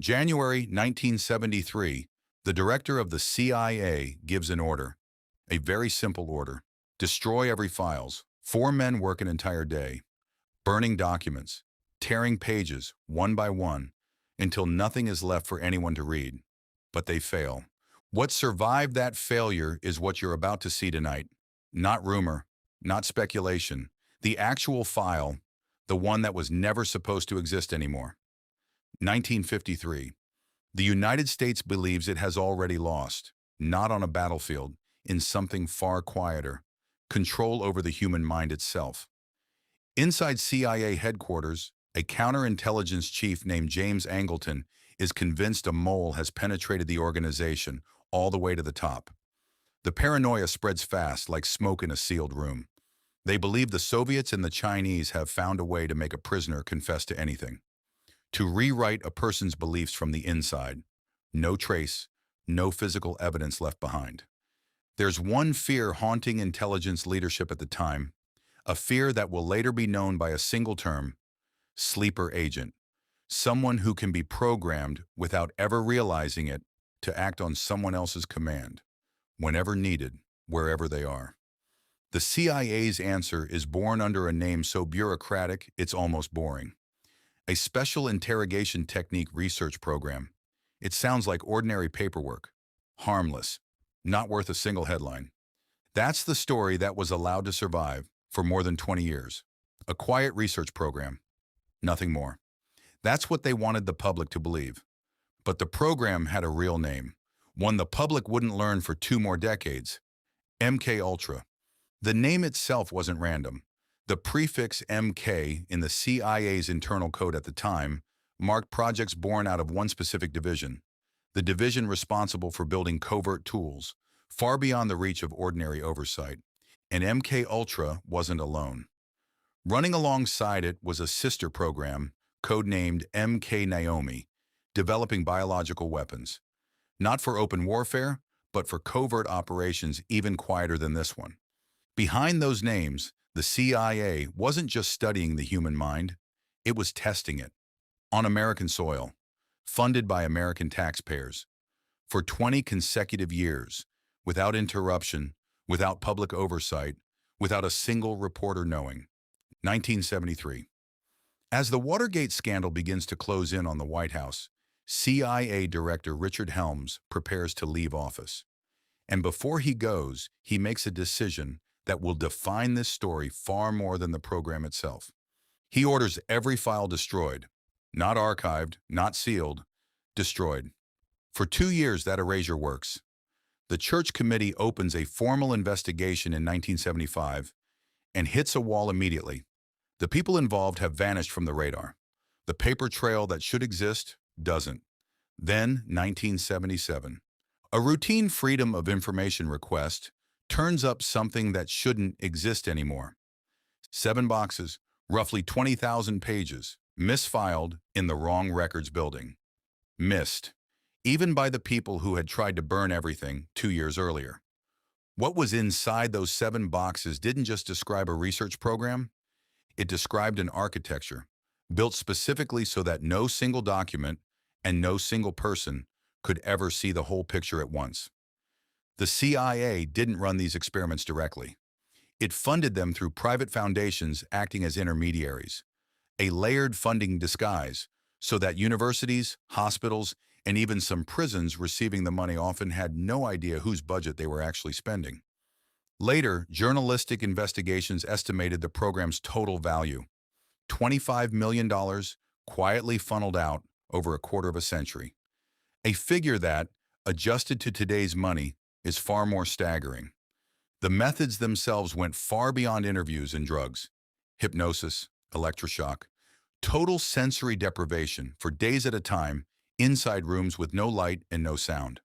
January 1973, the director of the CIA gives an order, a very simple order. Destroy every files. 4 men work an entire day, burning documents, tearing pages one by one, until nothing is left for anyone to read. But they fail. What survived that failure is what you're about to see tonight. Not rumor, not speculation. The actual file, the one that was never supposed to exist anymore. 1953. The United States believes it has already lost, not on a battlefield, in something far quieter, control over the human mind itself. Inside CIA headquarters, a counterintelligence chief named James Angleton is convinced a mole has penetrated the organization all the way to the top. The paranoia spreads fast like smoke in a sealed room. They believe the Soviets and the Chinese have found a way to make a prisoner confess to anything, to rewrite a person's beliefs from the inside. No trace, no physical evidence left behind. There's one fear haunting intelligence leadership at the time, a fear that will later be known by a single term: sleeper agent. Someone who can be programmed without ever realizing it to act on someone else's command, whenever needed, wherever they are. The CIA's answer is born under a name so bureaucratic it's almost boring. A special interrogation technique research program. It sounds like ordinary paperwork. Harmless. Not worth a single headline. That's the story that was allowed to survive for more than 20 years. A quiet research program. Nothing more. That's what they wanted the public to believe. But the program had a real name, one the public wouldn't learn for 2 more decades. MKUltra. The name itself wasn't random. The prefix MK in the CIA's internal code at the time marked projects born out of one specific division, the division responsible for building covert tools, far beyond the reach of ordinary oversight. And MKUltra wasn't alone. Running alongside it was a sister program, codenamed MK Naomi, developing biological weapons. Not for open warfare, but for covert operations even quieter than this one. Behind those names, the CIA wasn't just studying the human mind, it was testing it. On American soil, funded by American taxpayers, for 20 consecutive years, without interruption, without public oversight, without a single reporter knowing. 1973. As the Watergate scandal begins to close in on the White House, CIA Director Richard Helms prepares to leave office. And before he goes, he makes a decision that will define this story far more than the program itself. He orders every file destroyed, not archived, not sealed, destroyed. For 2 years, that erasure works. The Church Committee opens a formal investigation in 1975 and hits a wall immediately. The people involved have vanished from the radar. The paper trail that should exist doesn't. Then, 1977. A routine Freedom of Information request turns up something that shouldn't exist anymore. 7 boxes, roughly 20,000 pages, misfiled in the wrong records building. Missed, even by the people who had tried to burn everything 2 years earlier. What was inside those 7 boxes didn't just describe a research program, it described an architecture, built specifically so that no single document and no single person could ever see the whole picture at once. The CIA didn't run these experiments directly. It funded them through private foundations acting as intermediaries, a layered funding disguise so that universities, hospitals, and even some prisons receiving the money often had no idea whose budget they were actually spending. Later, journalistic investigations estimated the program's total value, $25 million, quietly funneled out over a quarter of a century. A figure that, adjusted to today's money, is far more staggering. The methods themselves went far beyond interviews and drugs. Hypnosis, electroshock, total sensory deprivation for days at a time, inside rooms with no light and no sound.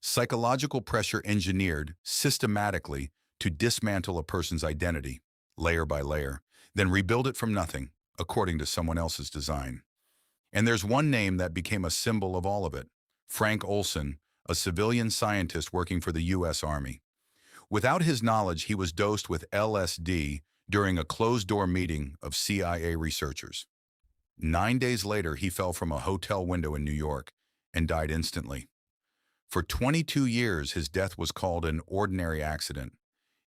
Psychological pressure engineered systematically to dismantle a person's identity, layer by layer, then rebuild it from nothing, according to someone else's design. And there's one name that became a symbol of all of it: Frank Olson, a civilian scientist working for the U.S. Army. Without his knowledge, he was dosed with LSD during a closed-door meeting of CIA researchers. 9 days later, he fell from a hotel window in New York and died instantly. For 22 years, his death was called an ordinary accident.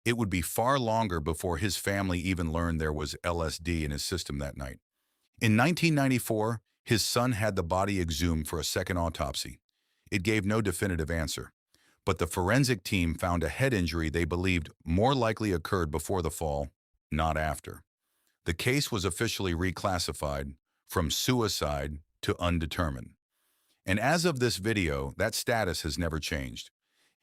It would be far longer before his family even learned there was LSD in his system that night. In 1994, his son had the body exhumed for a second autopsy. It gave no definitive answer, but the forensic team found a head injury they believed more likely occurred before the fall, not after. The case was officially reclassified from suicide to undetermined. And as of this video, that status has never changed.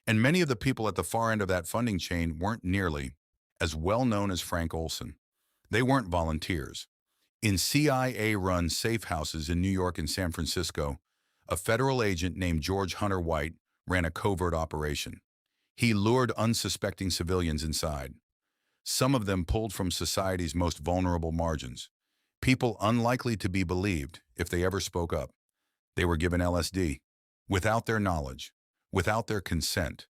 And many of the people at the far end of that funding chain weren't nearly as well known as Frank Olson. They weren't volunteers. In CIA-run safe houses in New York and San Francisco, a federal agent named George Hunter White ran a covert operation. He lured unsuspecting civilians inside. Some of them pulled from society's most vulnerable margins, people unlikely to be believed if they ever spoke up. They were given LSD, without their knowledge, without their consent,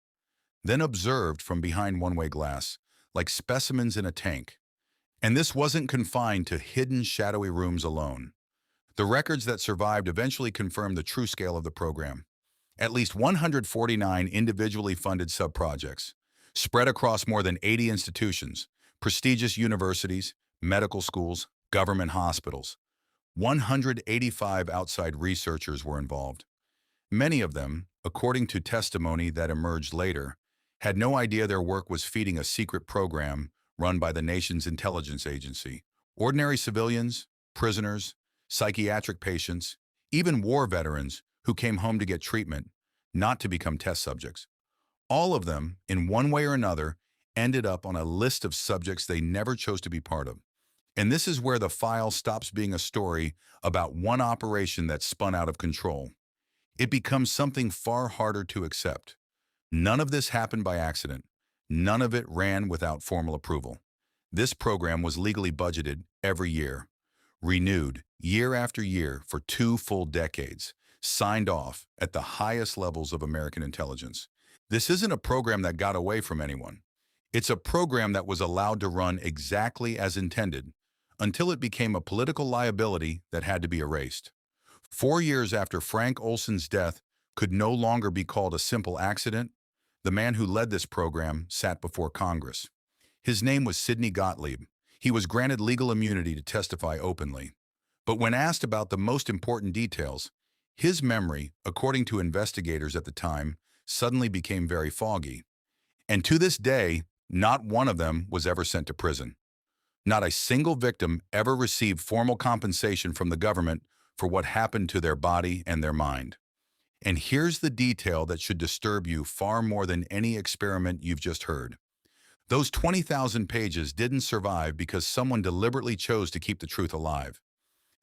then observed from behind one-way glass, like specimens in a tank. And this wasn't confined to hidden, shadowy rooms alone. The records that survived eventually confirmed the true scale of the program. At least 149 individually funded subprojects, spread across more than 80 institutions, prestigious universities, medical schools, government hospitals. 185 outside researchers were involved. Many of them, according to testimony that emerged later, had no idea their work was feeding a secret program run by the nation's intelligence agency. Ordinary civilians, prisoners, psychiatric patients, even war veterans who came home to get treatment, not to become test subjects. All of them, in one way or another, ended up on a list of subjects they never chose to be part of. And this is where the file stops being a story about one operation that spun out of control. It becomes something far harder to accept. None of this happened by accident. None of it ran without formal approval. This program was legally budgeted every year, renewed year after year for 2 full decades, signed off at the highest levels of American intelligence. This isn't a program that got away from anyone. It's a program that was allowed to run exactly as intended until it became a political liability that had to be erased. 4 years after Frank Olson's death could no longer be called a simple accident, the man who led this program sat before Congress. His name was Sidney Gottlieb. He was granted legal immunity to testify openly. But when asked about the most important details, his memory, according to investigators at the time, suddenly became very foggy. And to this day, not one of them was ever sent to prison. Not a single victim ever received formal compensation from the government for what happened to their body and their mind. And here's the detail that should disturb you far more than any experiment you've just heard. Those 20,000 pages didn't survive because someone deliberately chose to keep the truth alive.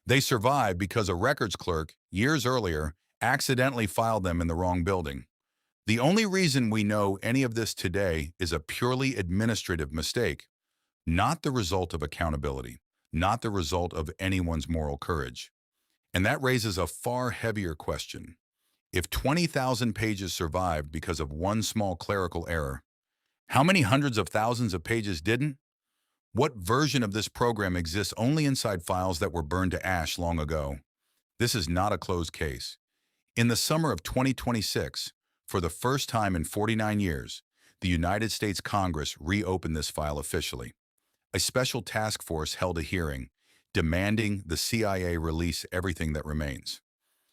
They survived because a records clerk, years earlier, accidentally filed them in the wrong building. The only reason we know any of this today is a purely administrative mistake, not the result of accountability, not the result of anyone's moral courage. And that raises a far heavier question. If 20,000 pages survived because of one small clerical error, how many hundreds of thousands of pages didn't? What version of this program exists only inside files that were burned to ash long ago? This is not a closed case. In the summer of 2026, for the first time in 49 years, the United States Congress reopened this file officially. A special task force held a hearing, demanding the CIA release everything that remains.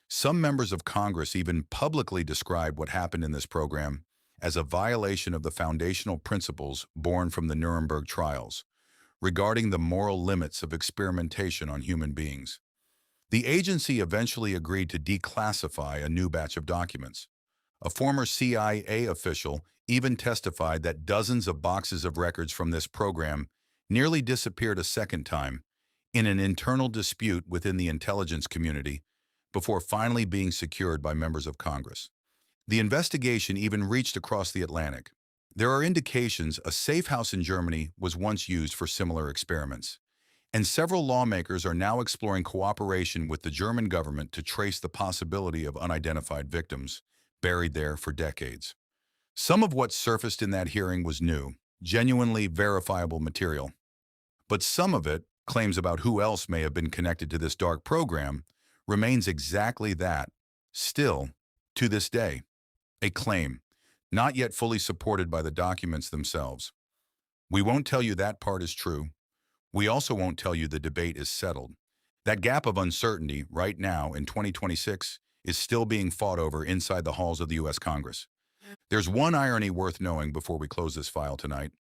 Some members of Congress even publicly described what happened in this program as a violation of the foundational principles born from the Nuremberg trials, regarding the moral limits of experimentation on human beings. The agency eventually agreed to declassify a new batch of documents. A former CIA official even testified that dozens of boxes of records from this program nearly disappeared a second time in an internal dispute within the intelligence community before finally being secured by members of Congress. The investigation even reached across the Atlantic. There are indications a safe house in Germany was once used for similar experiments, and several lawmakers are now exploring cooperation with the German government to trace the possibility of unidentified victims buried there for decades. Some of what surfaced in that hearing was new, genuinely verifiable material, but some of it, claims about who else may have been connected to this dark program, remains exactly that, still, to this day. A claim, not yet fully supported by the documents themselves. We won't tell you that part is true. We also won't tell you the debate is settled. That gap of uncertainty right now in 2026 is still being fought over inside the halls of the U.S. Congress. There's one irony worth knowing before we close this file tonight.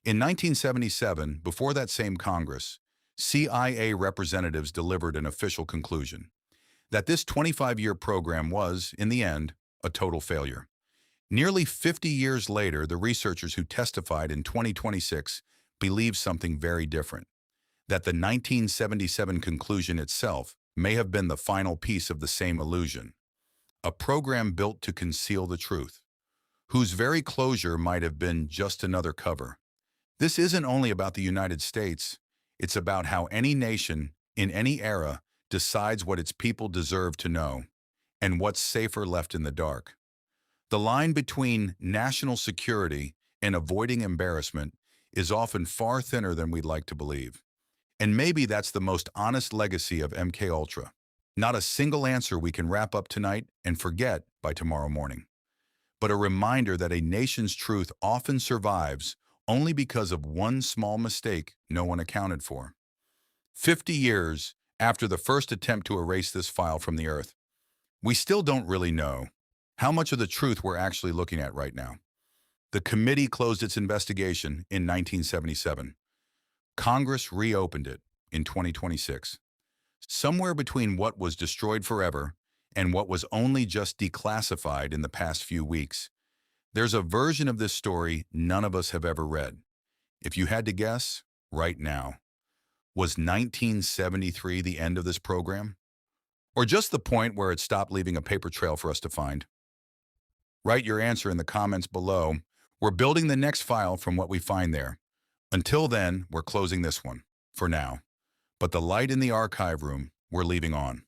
In 1977, before that same Congress, CIA representatives delivered an official conclusion that this 25-year program was, in the end, a total failure. Nearly 50 years later, the researchers who testified in 2026 believe something very different, that the 1977 conclusion itself may have been the final piece of the same illusion, a program built to conceal the truth, whose very closure might have been just another cover. This isn't only about the United States, it's about how any nation, in any era, decides what its people deserve to know, and what's safer left in the dark. The line between national security and avoiding embarrassment is often far thinner than we'd like to believe. And maybe that's the most honest legacy of MKUltra. Not a single answer we can wrap up tonight and forget by tomorrow morning, but a reminder that a nation's truth often survives only because of one small mistake no one accounted for. 50 years after the first attempt to erase this file from the earth, we still don't really know how much of the truth we're actually looking at right now. The committee closed its investigation in 1977. Congress reopened it in 2026. Somewhere between what was destroyed forever and what was only just declassified in the past few weeks, there's a version of this story none of us have ever read. If you had to guess, right now, was 1973 the end of this program? Or just the point where it stopped leaving a paper trail for us to find? Write your answer in the comments below. We're building the next file from what we find there. Until then, we're closing this one, for now. But the light in the archive room, we're leaving on.